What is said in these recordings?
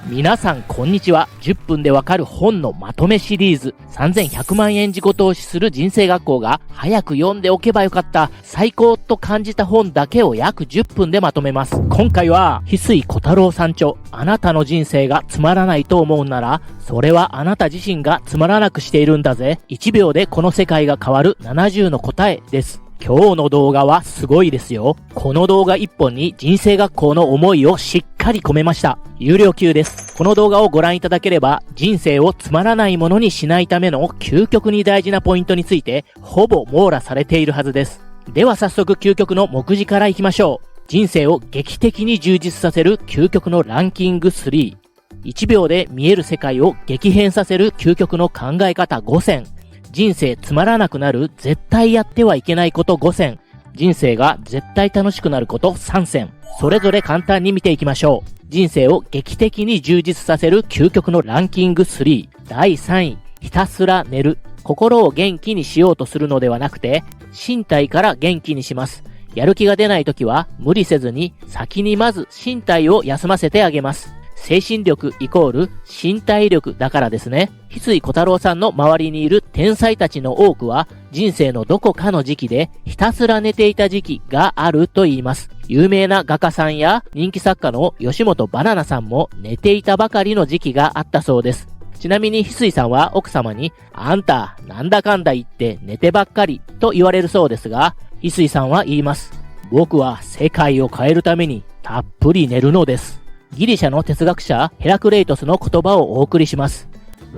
皆さんこんにちは。10分でわかる本のまとめシリーズ、3100万円自己投資する人生学校が早く読んでおけばよかった最高と感じた本だけを約10分でまとめます。今回は翡翠小太郎さん著、あなたの人生がつまらないと思うならそれはあなた自身がつまらなくしているんだぜ。1秒でこの世界が変わる70の答えです。今日の動画はすごいですよ。この動画1本に人生学校の思いをしっかり込めました。有料級です。この動画をご覧いただければ人生をつまらないものにしないための究極に大事なポイントについてほぼ網羅されているはずです。では早速究極の目次からいきましょう。人生を劇的に充実させる究極のランキング3。1秒で見える世界を激変させる究極の考え方5選。人生つまらなくなる絶対やってはいけないこと5選。人生が絶対楽しくなること3選。それぞれ簡単に見ていきましょう。人生を劇的に充実させる究極のランキング3。第3位、ひたすら寝る。心を元気にしようとするのではなくて、身体から元気にします。やる気が出ないときは無理せずに先にまず身体を休ませてあげます。精神力イコール身体力だからですね。翡翠小太郎さんの周りにいる天才たちの多くは人生のどこかの時期でひたすら寝ていた時期があると言います。有名な画家さんや人気作家の吉本ばななさんも寝ていたばかりの時期があったそうです。ちなみに翡翠さんは奥様にあんたなんだかんだ言って寝てばっかりと言われるそうですが、翡翠さんは言います。僕は世界を変えるためにたっぷり寝るのです。ギリシャの哲学者ヘラクレイトスの言葉をお送りします。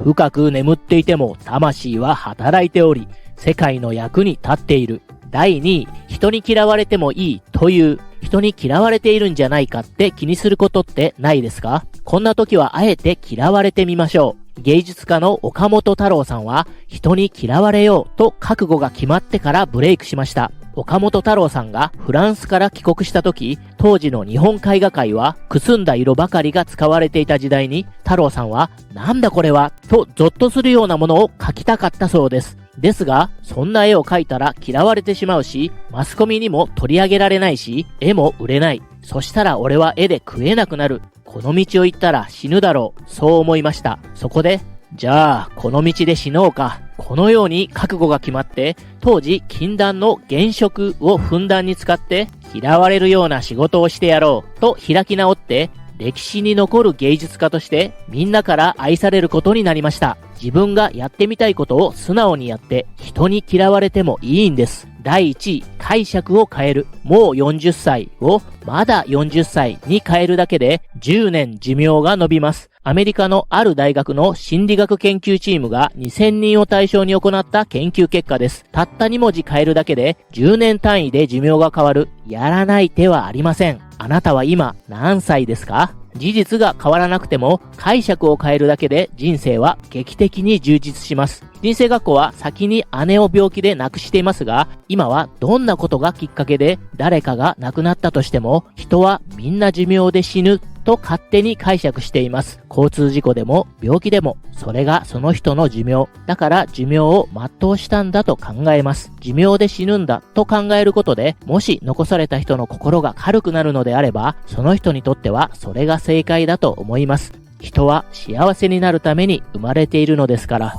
深く眠っていても魂は働いており、世界の役に立っている。第2位、人に嫌われてもいいという、人に嫌われているんじゃないかって気にすることってないですか？こんな時はあえて嫌われてみましょう。芸術家の岡本太郎さんは人に嫌われようと覚悟が決まってからブレイクしました。岡本太郎さんがフランスから帰国した時、当時の日本絵画界はくすんだ色ばかりが使われていた時代に、太郎さんはなんだこれはとゾッとするようなものを描きたかったそうです。ですが、そんな絵を描いたら嫌われてしまうし、マスコミにも取り上げられないし、絵も売れない。そしたら俺は絵で食えなくなる。この道を行ったら死ぬだろう。そう思いました。そこで、じゃあ、この道で死のうか。このように覚悟が決まって、当時禁断の原色をふんだんに使って、嫌われるような仕事をしてやろうと開き直って、歴史に残る芸術家としてみんなから愛されることになりました。自分がやってみたいことを素直にやって人に嫌われてもいいんです。第1位、解釈を変える。もう40歳をまだ40歳に変えるだけで10年寿命が伸びます。アメリカのある大学の心理学研究チームが2000人を対象に行った研究結果です。たった2文字変えるだけで10年単位で寿命が変わる。やらない手はありません。あなたは今何歳ですか？事実が変わらなくても解釈を変えるだけで人生は劇的に充実します。人生学校は先に姉を病気で亡くしていますが、今はどんなことがきっかけで誰かが亡くなったとしても、人はみんな寿命で死ぬと勝手に解釈しています。交通事故でも病気でも、それがその人の寿命。だから寿命を全うしたんだと考えます。寿命で死ぬんだと考えることで、もし残された人の心が軽くなるのであれば、その人にとってはそれが正解だと思います。人は幸せになるために生まれているのですから。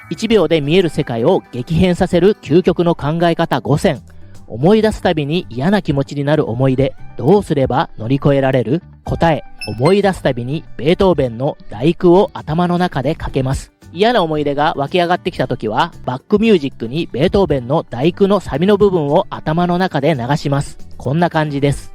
1秒で見える世界を激変させる究極の考え方5選。思い出すたびに嫌な気持ちになる思い出、どうすれば乗り越えられる？答え、思い出すたびにベートーベンの第九を頭の中でかけます。嫌な思い出が湧き上がってきた時は、バックミュージックにベートーベンの第九のサビの部分を頭の中で流します。こんな感じです。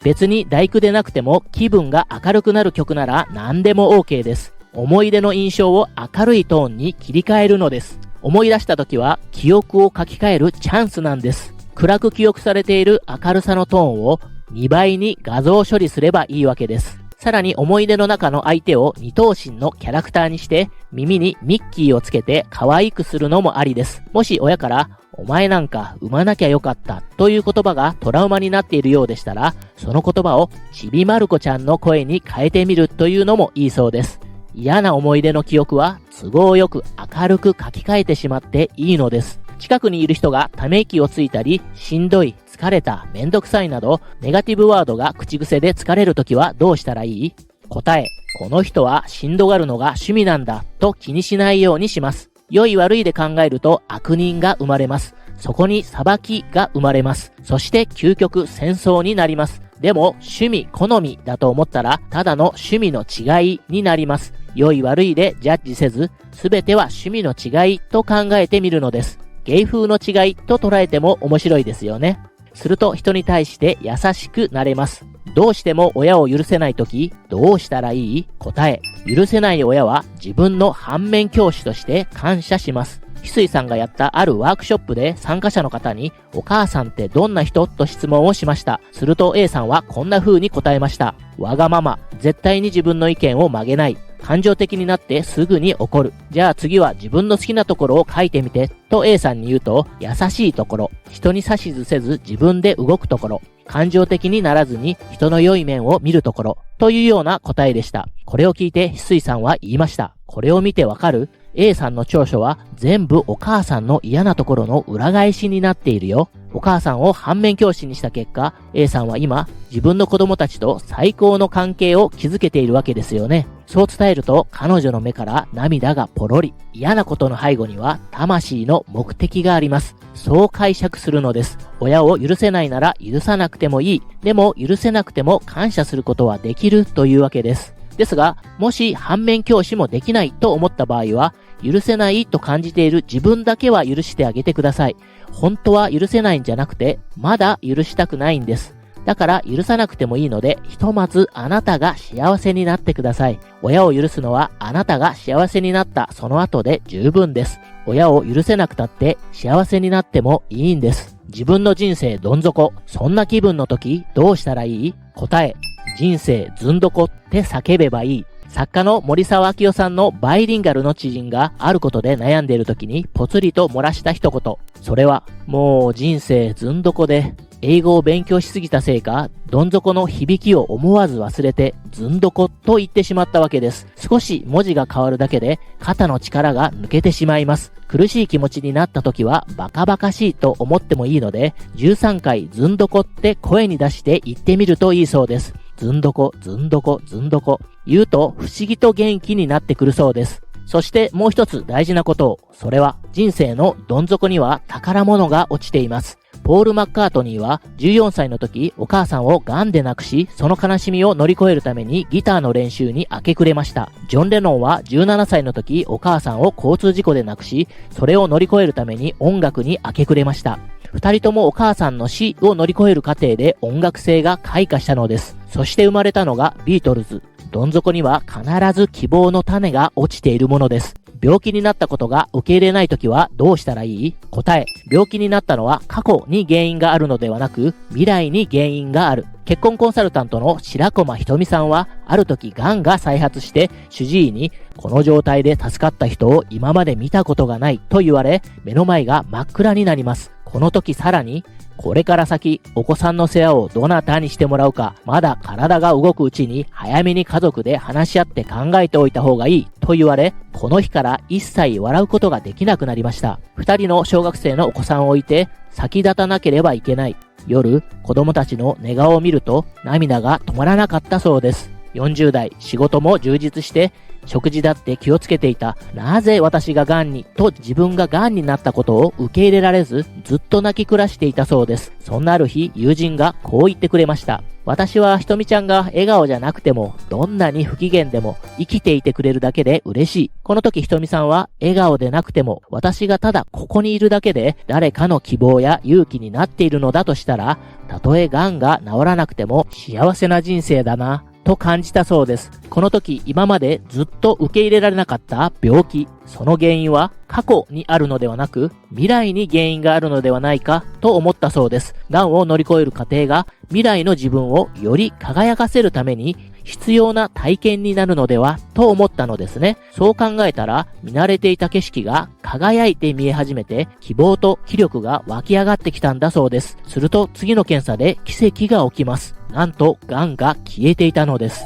別に第九でなくても気分が明るくなる曲なら何でも OK です。思い出の印象を明るいトーンに切り替えるのです。思い出した時は記憶を書き換えるチャンスなんです。暗く記憶されている明るさのトーンを2倍に画像処理すればいいわけです。さらに思い出の中の相手を二頭身のキャラクターにして耳にミッキーをつけて可愛くするのもありです。もし親からお前なんか産まなきゃよかったという言葉がトラウマになっているようでしたら、その言葉をちびまる子ちゃんの声に変えてみるというのもいいそうです。嫌な思い出の記憶は都合よく明るく書き換えてしまっていいのです。近くにいる人がため息をついたり、しんどい、疲れた、めんどくさいなど、ネガティブワードが口癖で疲れるときはどうしたらいい？答え、この人はしんどがるのが趣味なんだと気にしないようにします。良い悪いで考えると悪人が生まれます。そこに裁きが生まれます。そして究極戦争になります。でも趣味好みだと思ったらただの趣味の違いになります。良い悪いでジャッジせず、すべては趣味の違いと考えてみるのです。芸風の違いと捉えても面白いですよね。すると人に対して優しくなれます。どうしても親を許せないとき、どうしたらいい？答え、許せない親は自分の反面教師として感謝します。翡翠さんがやったあるワークショップで参加者の方に、お母さんってどんな人？と質問をしました。すると A さんはこんな風に答えました。わがまま、絶対に自分の意見を曲げない。感情的になってすぐに怒る。じゃあ次は自分の好きなところを書いてみて、と A さんに言うと、優しいところ、人に指図せず自分で動くところ、感情的にならずに人の良い面を見るところ、というような答えでした。これを聞いて翡翠さんは言いました。これを見てわかる？ A さんの長所は全部お母さんの嫌なところの裏返しになっているよ。お母さんを反面教師にした結果、A さんは今、自分の子供たちと最高の関係を築けているわけですよね。そう伝えると、彼女の目から涙がポロリ。嫌なことの背後には、魂の目的があります。そう解釈するのです。親を許せないなら許さなくてもいい。でも、許せなくても感謝することはできるというわけです。ですが、もし反面教師もできないと思った場合は、許せないと感じている自分だけは許してあげてください。本当は許せないんじゃなくて、まだ許したくないんです。だから許さなくてもいいので、ひとまずあなたが幸せになってください。親を許すのはあなたが幸せになったその後で十分です。親を許せなくたって幸せになってもいいんです。自分の人生どん底、そんな気分の時どうしたらいい？答え、人生ずんどこって叫べばいい。作家の森沢明夫さんのバイリンガルの知人があることで悩んでいる時にぽつりと漏らした一言。それは、もう人生ずんどこで、英語を勉強しすぎたせいか、どん底の響きを思わず忘れて、ずんどこと言ってしまったわけです。少し文字が変わるだけで、肩の力が抜けてしまいます。苦しい気持ちになった時は、バカバカしいと思ってもいいので、13回ずんどこって声に出して言ってみるといいそうです。ずんどこ、ずんどこ、ずんどこ。言うと不思議と元気になってくるそうです。そしてもう一つ大事なことを、それは人生のどん底には宝物が落ちています。ポール・マッカートニーは14歳の時お母さんを癌で亡くし、その悲しみを乗り越えるためにギターの練習に明け暮れました。ジョン・レノンは17歳の時お母さんを交通事故で亡くし、それを乗り越えるために音楽に明け暮れました。二人ともお母さんの死を乗り越える過程で音楽性が開花したのです。そして生まれたのがビートルズ。どん底には必ず希望の種が落ちているものです。病気になったことが受け入れないときはどうしたらいい？答え、病気になったのは過去に原因があるのではなく、未来に原因がある。結婚コンサルタントの白駒ひとみさんは、ある時癌が再発して、主治医に、この状態で助かった人を今まで見たことがないと言われ、目の前が真っ暗になります。この時さらに、これから先、お子さんの世話をどなたにしてもらうか、まだ体が動くうちに早めに家族で話し合って考えておいた方がいいと言われ、この日から一切笑うことができなくなりました。二人の小学生のお子さんを置いて、先立たなければいけない。夜、子供たちの寝顔を見ると涙が止まらなかったそうです。40代、仕事も充実して、食事だって気をつけていた。なぜ私が癌に、と自分が癌になったことを受け入れられず、ずっと泣き暮らしていたそうです。そんなある日、友人がこう言ってくれました。私はひとみちゃんが笑顔じゃなくても、どんなに不機嫌でも、生きていてくれるだけで嬉しい。この時ひとみさんは、笑顔でなくても、私がただここにいるだけで、誰かの希望や勇気になっているのだとしたら、たとえ癌が治らなくても、幸せな人生だな。と感じたそうです。この時今までずっと受け入れられなかった病気、その原因は過去にあるのではなく未来に原因があるのではないかと思ったそうです。癌を乗り越える過程が未来の自分をより輝かせるために必要な体験になるのではと思ったのですね。そう考えたら見慣れていた景色が輝いて見え始めて希望と気力が湧き上がってきたんだそうです。すると次の検査で奇跡が起きます。なんと癌が消えていたのです。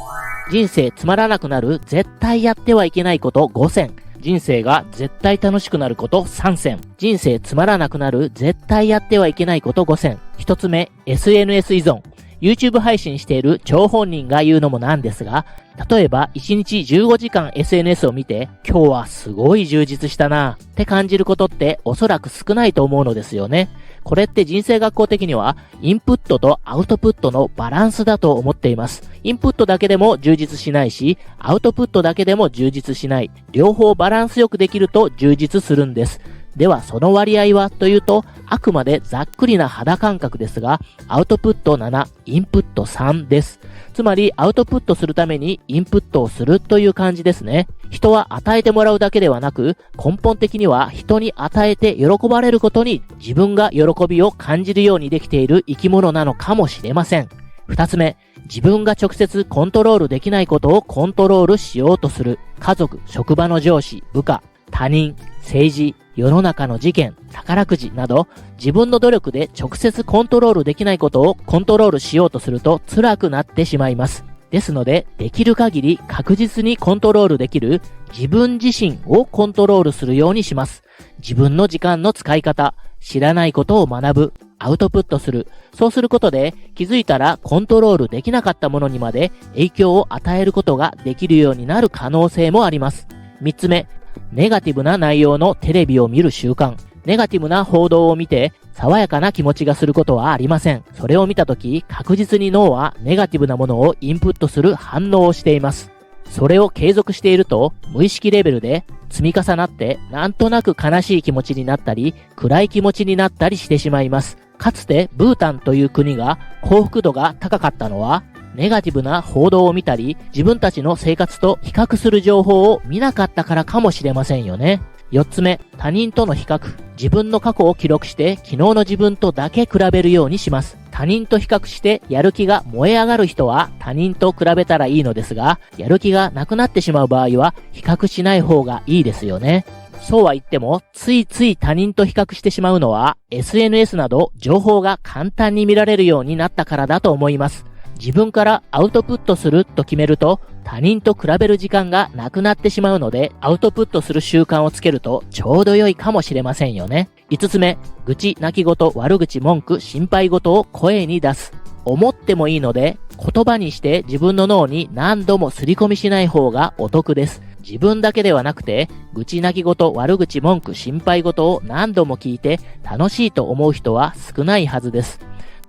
人生つまらなくなる絶対やってはいけないこと5選。人生が絶対楽しくなること3選。人生つまらなくなる絶対やってはいけないこと5選。1つ目、SNS 依存。YouTube 配信している張本人が言うのもなんですが、例えば1日15時間 SNS を見て、今日はすごい充実したなって感じることっておそらく少ないと思うのですよね。これって人生学校的にはインプットとアウトプットのバランスだと思っています。インプットだけでも充実しないし、アウトプットだけでも充実しない。両方バランスよくできると充実するんです。ではその割合はというと、あくまでざっくりな肌感覚ですが、アウトプット7、インプット3です。つまりアウトプットするためにインプットをするという感じですね。人は与えてもらうだけではなく、根本的には人に与えて喜ばれることに自分が喜びを感じるようにできている生き物なのかもしれません。二つ目、自分が直接コントロールできないことをコントロールしようとする。家族、職場の上司、部下、他人、政治、世の中の事件、宝くじなど、自分の努力で直接コントロールできないことをコントロールしようとすると辛くなってしまいます。ですので、できる限り確実にコントロールできる自分自身をコントロールするようにします。自分の時間の使い方、知らないことを学ぶ、アウトプットする。そうすることで気づいたらコントロールできなかったものにまで影響を与えることができるようになる可能性もあります。三つ目、ネガティブな内容のテレビを見る習慣。ネガティブな報道を見て爽やかな気持ちがすることはありません。それを見たとき、確実に脳はネガティブなものをインプットする反応をしています。それを継続していると、無意識レベルで積み重なってなんとなく悲しい気持ちになったり、暗い気持ちになったりしてしまいます。かつてブータンという国が幸福度が高かったのは、ネガティブな報道を見たり、自分たちの生活と比較する情報を見なかったからかもしれませんよね。4つ目、他人との比較。自分の過去を記録して昨日の自分とだけ比べるようにします。他人と比較してやる気が燃え上がる人は他人と比べたらいいのですが、やる気がなくなってしまう場合は比較しない方がいいですよね。そうは言っても、ついつい他人と比較してしまうのは SNS など情報が簡単に見られるようになったからだと思います。自分からアウトプットすると決めると、他人と比べる時間がなくなってしまうので、アウトプットする習慣をつけるとちょうど良いかもしれませんよね。5つ目、愚痴、泣き言、悪口、文句、心配事を声に出す。思ってもいいので、言葉にして自分の脳に何度も刷り込みしない方がお得です。自分だけではなくて、愚痴、泣き言、悪口、文句、心配事を何度も聞いて楽しいと思う人は少ないはずです。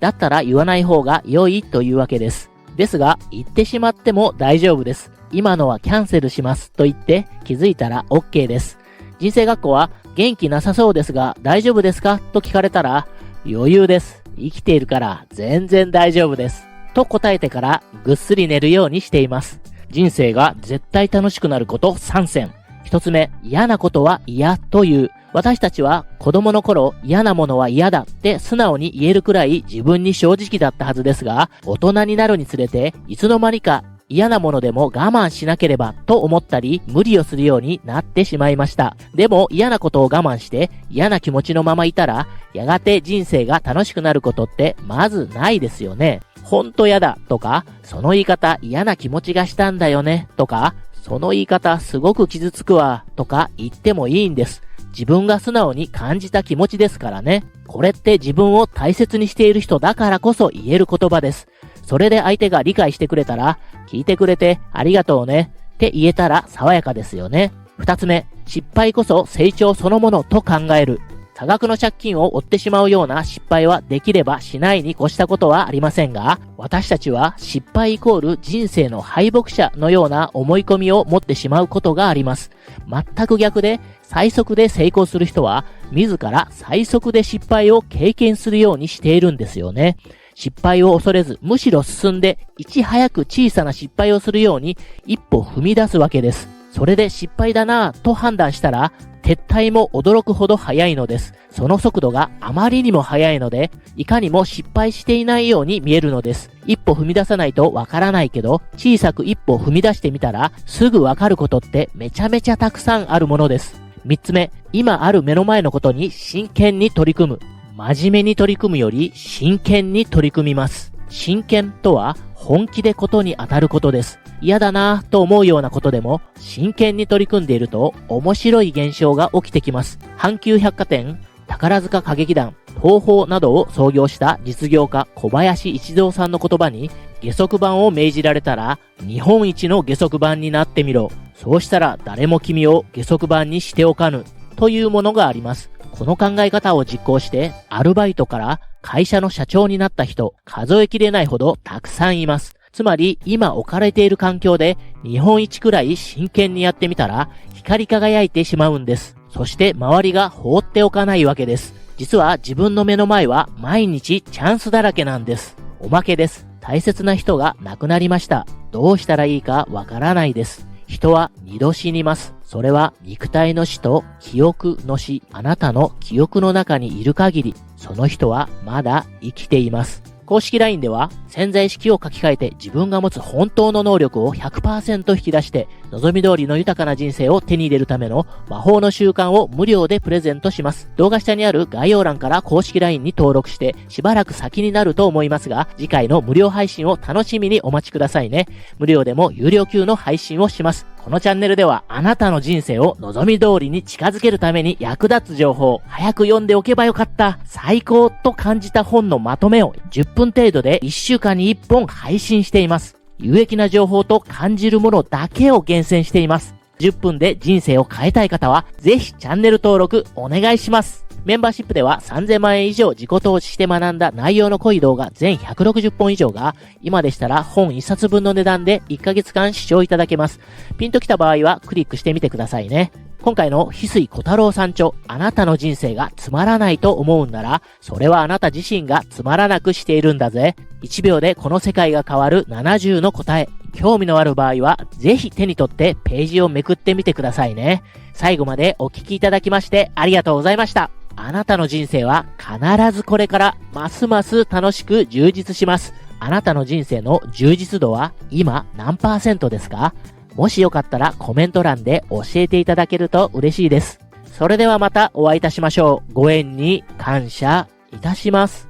だったら言わない方が良いというわけです。ですが、言ってしまっても大丈夫です。今のはキャンセルしますと言って気づいたら OK です。人生学校は元気なさそうですが大丈夫ですかと聞かれたら、余裕です。生きているから全然大丈夫です。と答えてからぐっすり寝るようにしています。人生が絶対楽しくなること3選。1つ目、嫌なことは嫌という。私たちは子供の頃嫌なものは嫌だって素直に言えるくらい自分に正直だったはずですが、大人になるにつれていつの間にか嫌なものでも我慢しなければと思ったり無理をするようになってしまいました。でも嫌なことを我慢して嫌な気持ちのままいたら、やがて人生が楽しくなることってまずないですよね。ほんと嫌だとか、その言い方嫌な気持ちがしたんだよねとか、その言い方すごく傷つくわとか言ってもいいんです。自分が素直に感じた気持ちですからね。これって自分を大切にしている人だからこそ言える言葉です。それで相手が理解してくれたら、聞いてくれてありがとうねって言えたら爽やかですよね。2つ目、失敗こそ成長そのものと考える。多額の借金を負ってしまうような失敗はできればしないに越したことはありませんが、私たちは失敗イコール人生の敗北者のような思い込みを持ってしまうことがあります。全く逆で、最速で成功する人は、自ら最速で失敗を経験するようにしているんですよね。失敗を恐れず、むしろ進んで、いち早く小さな失敗をするように一歩踏み出すわけです。それで失敗だなぁと判断したら、撤退も驚くほど速いのです。その速度があまりにも速いので、いかにも失敗していないように見えるのです。一歩踏み出さないとわからないけど、小さく一歩踏み出してみたら、すぐわかることってめちゃめちゃたくさんあるものです。3つ目、今ある目の前のことに真剣に取り組む。真面目に取り組むより真剣に取り組みます。真剣とは本気でことに当たることです。嫌だなぁと思うようなことでも真剣に取り組んでいると面白い現象が起きてきます。阪急百貨店、宝塚歌劇団、東宝などを創業した実業家小林一三さんの言葉に、下足版を命じられたら日本一の下足版になってみろ。そうしたら誰も君を下足版にしておかぬ。というものがあります。この考え方を実行してアルバイトから会社の社長になった人、数えきれないほどたくさんいます。つまり今置かれている環境で日本一くらい真剣にやってみたら光り輝いてしまうんです。そして周りが放っておかないわけです。実は自分の目の前は毎日チャンスだらけなんです。おまけです。大切な人が亡くなりました。どうしたらいいかわからないです。人は二度死にます。それは肉体の死と記憶の死。あなたの記憶の中にいる限り、その人はまだ生きています。公式 LINE では潜在意識を書き換えて自分が持つ本当の能力を 100% 引き出して望み通りの豊かな人生を手に入れるための魔法の習慣を無料でプレゼントします。動画下にある概要欄から公式 LINE に登録してしばらく先になると思いますが、次回の無料配信を楽しみにお待ちくださいね。無料でも有料級の配信をします。このチャンネルではあなたの人生を望み通りに近づけるために役立つ情報、早く読んでおけばよかった、最高と感じた本のまとめを10分程度で1週間に1本配信しています。有益な情報と感じるものだけを厳選しています。10分で人生を変えたい方はぜひチャンネル登録お願いします。メンバーシップでは3000万円以上自己投資して学んだ内容の濃い動画全160本以上が今でしたら本1冊分の値段で1ヶ月間視聴いただけます。ピンときた場合はクリックしてみてくださいね。今回の翡翠小太郎さん著、あなたの人生がつまらないと思うんなら、それはあなた自身がつまらなくしているんだぜ。1秒でこの世界が変わる70の答え。興味のある場合は、ぜひ手に取ってページをめくってみてくださいね。最後までお聞きいただきましてありがとうございました。あなたの人生は必ずこれからますます楽しく充実します。あなたの人生の充実度は今何%ですか？もしよかったらコメント欄で教えていただけると嬉しいです。それではまたお会いいたしましょう。ご縁に感謝いたします。